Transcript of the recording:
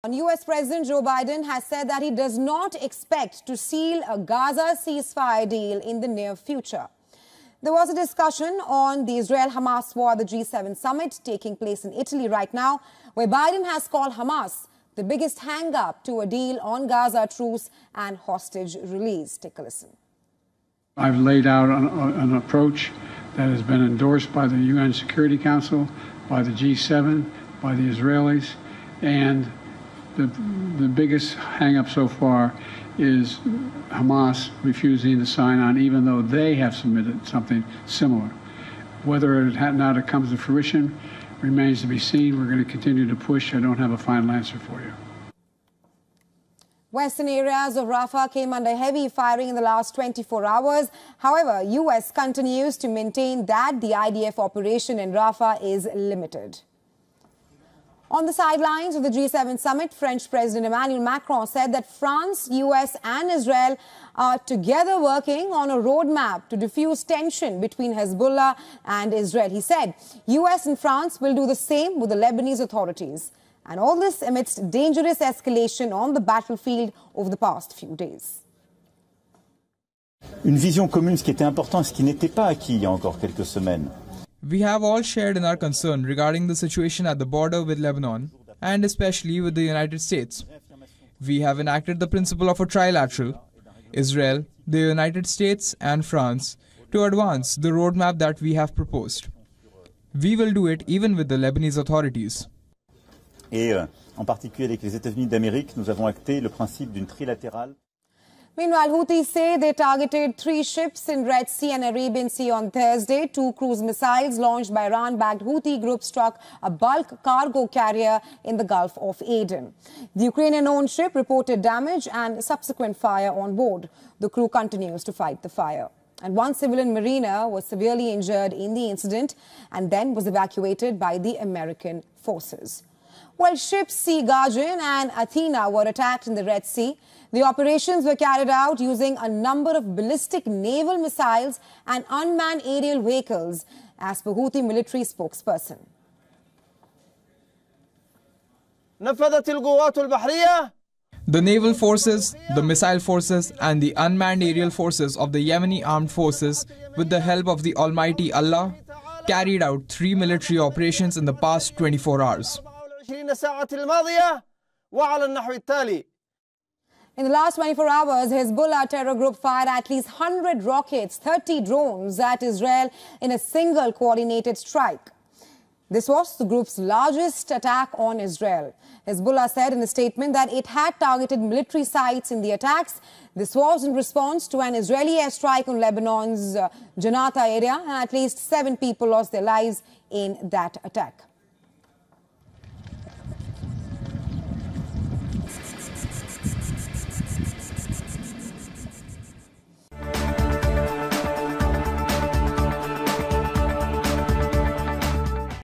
US President Joe Biden has said that he does not expect to seal a Gaza ceasefire deal in the near future. There was a discussion on the Israel-Hamas war at the G7 summit taking place in Italy right now, where Biden has called Hamas the biggest hang-up to a deal on Gaza truce and hostage release. Take a listen. I've laid out an approach that has been endorsed by the UN Security Council, by the G7, by the Israelis, and the biggest hang-up so far is Hamas refusing to sign on, even though they have submitted something similar. Whether or not it comes to fruition remains to be seen. We're going to continue to push. I don't have a final answer for you. Western areas of Rafah came under heavy firing in the last 24 hours. However, U.S. continues to maintain that the IDF operation in Rafah is limited. On the sidelines of the G7 summit, French President Emmanuel Macron said that France, US and Israel are together working on a roadmap to diffuse tension between Hezbollah and Israel. He said US and France will do the same with the Lebanese authorities. And all this amidst dangerous escalation on the battlefield over the past few days. Une vision commune, ce qui était important et ce qui n'était pas acquis il y a encore quelques semaines. We have all shared in our concern regarding the situation at the border with Lebanon, and especially with the United States. We have enacted the principle of a trilateral, Israel, the United States and France, to advance the roadmap that we have proposed. We will do it even with the Lebanese authorities. Et en particulier avec les États-Unis d'Amérique, nous avons acté le principe d'une trilatérale. Meanwhile, Houthis say they targeted 3 ships in Red Sea and Arabian Sea on Thursday. 2 cruise missiles launched by Iran-backed Houthi group struck a bulk cargo carrier in the Gulf of Aden. The Ukrainian-owned ship reported damage and subsequent fire on board. The crew continues to fight the fire. And one civilian mariner was severely injured in the incident and then was evacuated by the American forces. While ships Sea Guardian and Athena were attacked in the Red Sea, the operations were carried out using a number of ballistic naval missiles and unmanned aerial vehicles, as per Houthi military spokesperson. The naval forces, the missile forces and the unmanned aerial forces of the Yemeni armed forces, with the help of the Almighty Allah, carried out 3 military operations in the past 24 hours. In the last 24 hours, Hezbollah terror group fired at least 100 rockets, 30 drones at Israel in a single coordinated strike. This was the group's largest attack on Israel. Hezbollah said in a statement that it had targeted military sites in the attacks. This was in response to an Israeli airstrike on Lebanon's Janata area, and at least 7 people lost their lives in that attack.